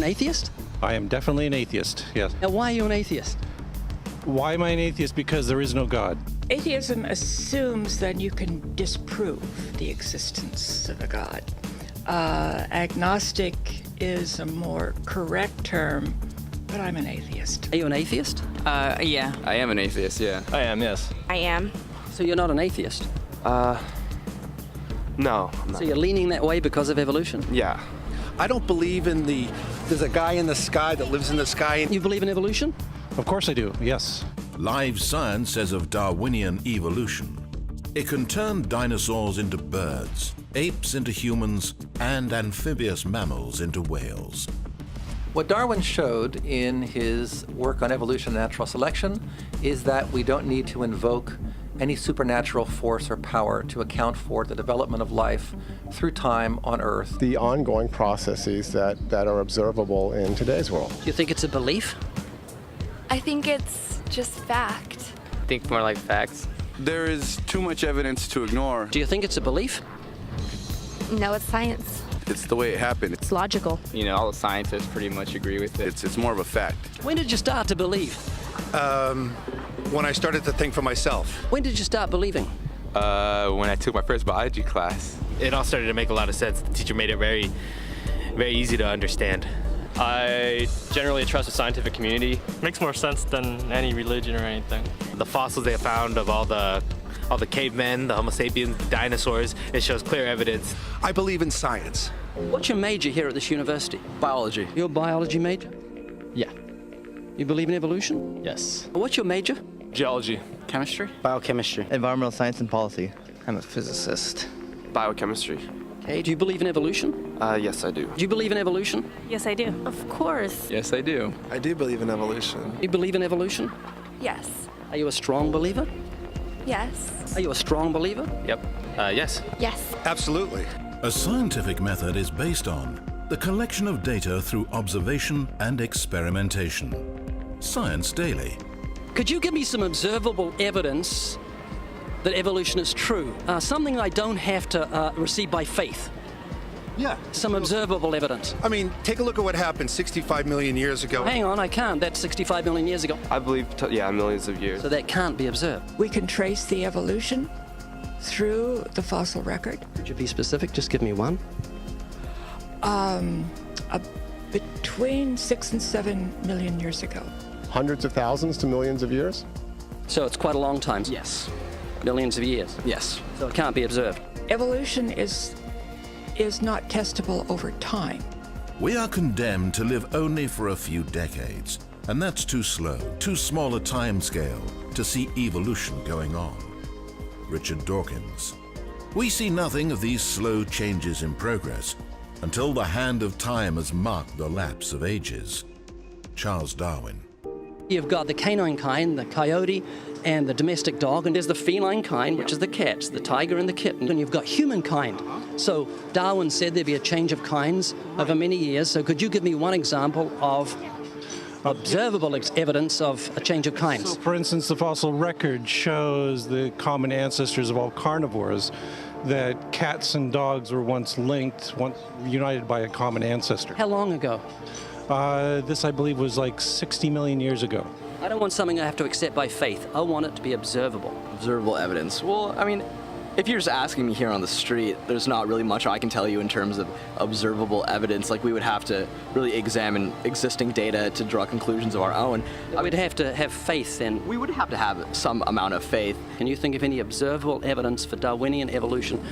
atheist? I am definitely an atheist, yes. Now, why are you an atheist? Why am I an atheist? Because there is no God. Atheism assumes that you can disprove the existence of a God. Agnostic is a more correct term, but I'm an atheist. Are you an atheist? Yeah. I am an atheist, yeah. I am, yes. I am. So you're not an atheist? No, I'm not. So you're leaning that way because of evolution? Yeah. I don't believe in there's a guy in the sky that lives in the sky. You believe in evolution? Of course I do, yes. Live science says of Darwinian evolution, it can turn dinosaurs into birds, apes into humans, and amphibious mammals into whales. What Darwin showed in his work on evolution and natural selection is that we don't need to invoke any supernatural force or power to account for the development of life through time on Earth. The ongoing processes that are observable in today's world. Do you think it's a belief? I think it's just fact. I think more like facts. There is too much evidence to ignore. Do you think it's a belief? No, it's science. It's the way it happened. It's logical. You know, all the scientists pretty much agree with it. It's more of a fact. When did you start to believe? When I started to think for myself. When did you start believing? When I took my first biology class. It all started to make a lot of sense. The teacher made it very, very easy to understand. I generally trust the scientific community. Makes more sense than any religion or anything. The fossils they found of all the cavemen, the Homo sapiens, the dinosaurs, it shows clear evidence. I believe in science. What's your major here at this university? Biology. Your biology major? Yeah. You believe in evolution? Yes. What's your major? Geology. Chemistry? Biochemistry. Environmental science and policy. I'm a physicist. Biochemistry. Okay, do you believe in evolution? Yes, I do. Do you believe in evolution? Yes, I do. Of course. Yes, I do. I do believe in evolution. You believe in evolution? Yes. Are you a strong believer? Yes. Are you a strong believer? Yep. Yes. Yes. Absolutely. A scientific method is based on the collection of data through observation and experimentation. Science Daily. Could you give me some observable evidence that evolution is true? Something I don't have to receive by faith. Yeah. Some observable evidence. I mean, take a look at what happened 65 million years ago. Hang on, I can't. That's 65 million years ago. I believe, millions of years. So that can't be observed. We can trace the evolution through the fossil record. Could you be specific? Just give me one. Between 6 and 7 million years ago. Hundreds of thousands to millions of years? So it's quite a long time. Yes. Millions of years. Yes. So it can't be observed. Evolution is not testable over time. We are condemned to live only for a few decades, and that's too slow, too small a time scale to see evolution going on. Richard Dawkins. We see nothing of these slow changes in progress until the hand of time has marked the lapse of ages. Charles Darwin. You've got the canine kind, the coyote, and the domestic dog, and there's the feline kind, which is the cats, the tiger and the kitten, and you've got humankind. So Darwin said there'd be a change of kinds over many years, so could you give me one example of observable evidence of a change of kinds? So, for instance, the fossil record shows the common ancestors of all carnivores, that cats and dogs were once linked, once united by a common ancestor. How long ago? This, I believe, was like 60 million years ago. I don't want something I have to accept by faith. I want it to be observable. Observable evidence. Well, I mean, if you're just asking me here on the street, there's not really much I can tell you in terms of observable evidence. Like, we would have to really examine existing data to draw conclusions of our own. We'd have to have faith then. We would have to have some amount of faith. Can you think of any observable evidence for Darwinian evolution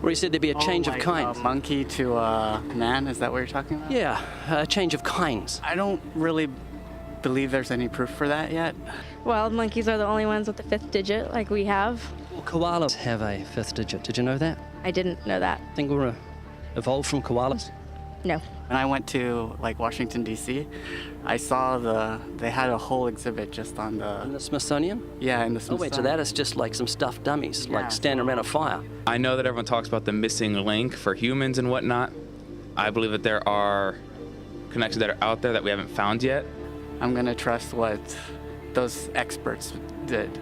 where he said there'd be a change of kinds? Monkey to man, is that what you're talking about? Yeah, a change of kinds. I don't really believe there's any proof for that yet. Well, monkeys are the only ones with the 5th digit, like we have. Well, koalas have a 5th digit. Did you know that? I didn't know that. Think we're evolved from koalas? No. When I went to Washington, D.C., I saw they had a whole exhibit just on In the Smithsonian? Yeah, in the Oh Smithsonian. wait, so that is just like some stuffed dummies, like standing around a fire. I know that everyone talks about the missing link for humans and whatnot. I believe that there are connections that are out there that we haven't found yet. I'm gonna trust what those experts did.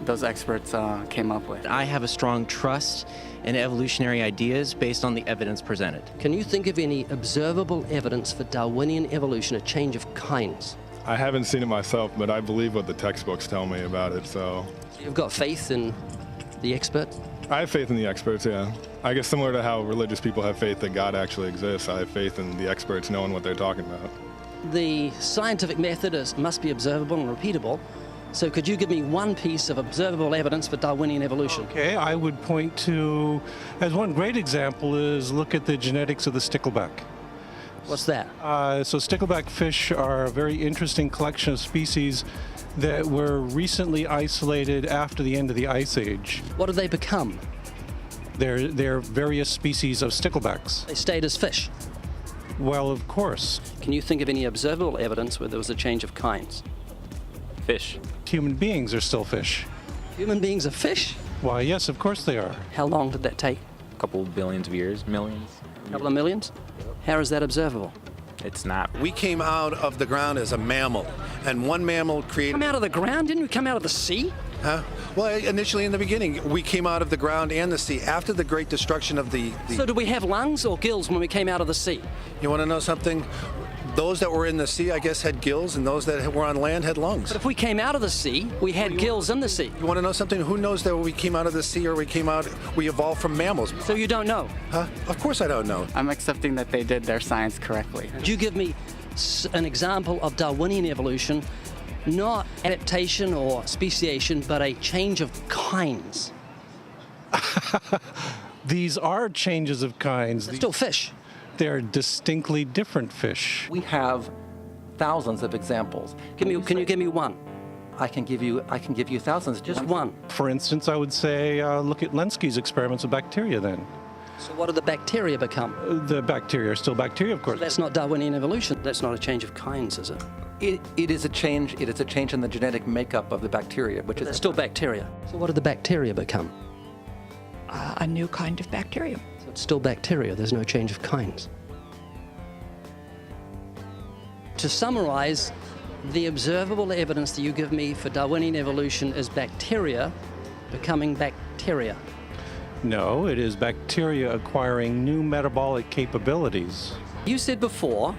those experts came up with. I have a strong trust in evolutionary ideas based on the evidence presented. Can you think of any observable evidence for Darwinian evolution, a change of kinds? I haven't seen it myself, but I believe what the textbooks tell me about it, so. You've got faith in the experts? I have faith in the experts, yeah. I guess similar to how religious people have faith that God actually exists, I have faith in the experts knowing what they're talking about. The scientific method must be observable and repeatable. So could you give me one piece of observable evidence for Darwinian evolution? Okay, I would point to, as one great example is look at the genetics of the stickleback. What's that? So stickleback fish are a very interesting collection of species that were recently isolated after the end of the Ice Age. What did they become? They're various species of sticklebacks. They stayed as fish. Well, of course. Can you think of any observable evidence where there was a change of kinds? Fish. Human beings are still fish. Human beings are fish? Why, yes, of course they are. How long did that take? A couple billions of years, millions. A couple of millions? How is that observable? It's not. We came out of the ground as a mammal, and one mammal created... Come out of the ground? Didn't we come out of the sea? Huh? Well, initially in the beginning, we came out of the ground and the sea. After the great destruction of the... So did we have lungs or gills when we came out of the sea? You want to know something? Those that were in the sea, I guess, had gills, and those that were on land had lungs. But if we came out of the sea, we had gills in the sea. You want to know something? Who knows that we came out of the sea or we evolved from mammals? So you don't know? Huh? Of course I don't know. I'm accepting that they did their science correctly. Could you give me an example of Darwinian evolution, not adaptation or speciation, but a change of kinds? These are changes of kinds. They're still fish. They're distinctly different fish. We have thousands of examples. Can you give me one? I can give you thousands. Just one. For instance, I would say look at Lenski's experiments with bacteria then. So what did the bacteria become? The bacteria are still bacteria, of course. So that's not Darwinian evolution. That's not a change of kinds, is it? It is a change. It is a change in the genetic makeup of the bacteria, which is still bacteria. So what did the bacteria become? A new kind of bacterium. So it's still bacteria. There's no change of kinds. To summarize, the observable evidence that you give me for Darwinian evolution is bacteria becoming bacteria. No, it is bacteria acquiring new metabolic capabilities. You said before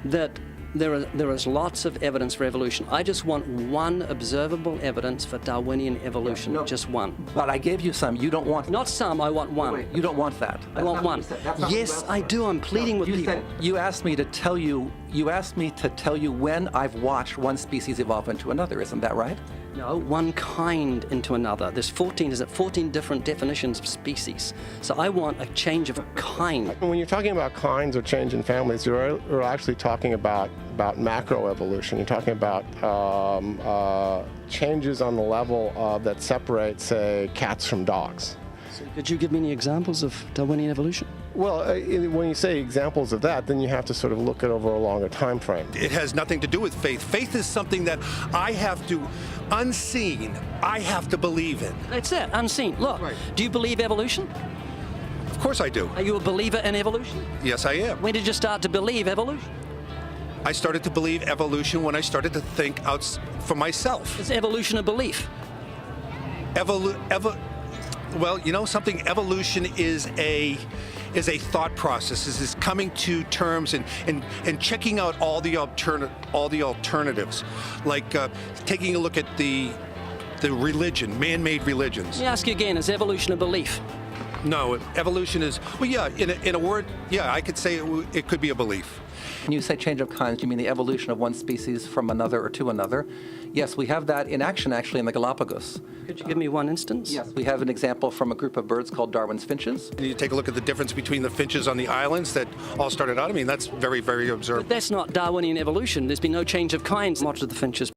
that there is lots of evidence for evolution. I just want one observable evidence for Darwinian evolution, just one. But I gave you some. You don't want... Not some, I want one. Wait, you don't want that. I want one. Yes, I do. I'm pleading with people. You asked me to tell you when I've watched one species evolve into another. Isn't that right? No, one kind into another. There's 14 different definitions of species. So I want a change of kind. When you're talking about kinds or change in families, you're actually talking about macroevolution. You're talking about changes on the level that separate, say, cats from dogs. So could you give me any examples of Darwinian evolution? Well, when you say examples of that, then you have to sort of look at over a longer time frame. It has nothing to do with faith. Faith is something that I have to, unseen, I have to believe in. That's it, unseen. Look, do you believe evolution? Of course I do. Are you a believer in evolution? Yes, I am. When did you start to believe evolution? I started to believe evolution when I started to think out for myself. Is evolution a belief? Well, you know something? Evolution is a thought process. Is coming to terms and checking out all the alternatives, like taking a look at the religion, man-made religions. Let me ask you again: is evolution a belief? No, evolution is. Well, yeah. In a word, yeah, I could say it could be a belief. When you say change of kinds, you mean the evolution of one species from another or to another? Yes, we have that in action actually in the Galapagos. Could you give me one instance? Yes, we have an example from a group of birds called Darwin's finches. You take a look at the difference between the finches on the islands that all started out. I mean, that's very, very observable. But that's not Darwinian evolution. There's been no change of kinds. Much of the finches